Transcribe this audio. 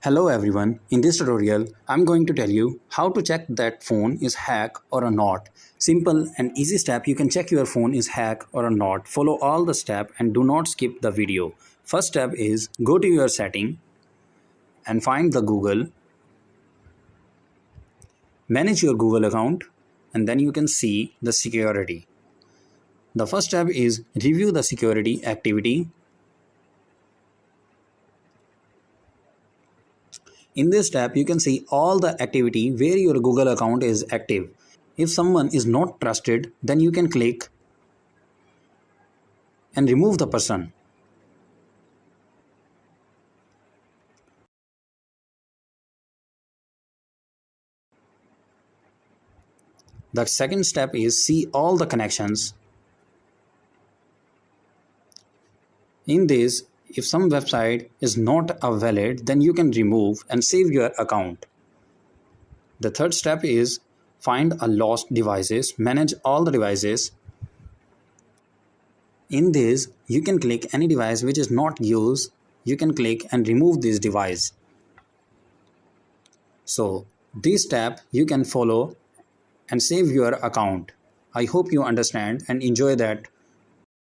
Hello everyone, in this tutorial I'm going to tell you how to check that phone is hack or a not. Simple and easy step you can check your phone is hack or a not. Follow all the step and do not skip the video. First step is go to your setting and find the Google. Manage your Google account and then you can see the security. The first step is review the security activity. In this tab, you can see all the activity where your Google account is active. If someone is not trusted, then you can click and remove the person. The second step is see all the connections. In this, if some website is not a valid, then you can remove and save your account. The third step is find a lost devices, manage all the devices. In this, you can click any device which is not used. You can click and remove this device. So this step you can follow and save your account. I hope you understand and enjoy that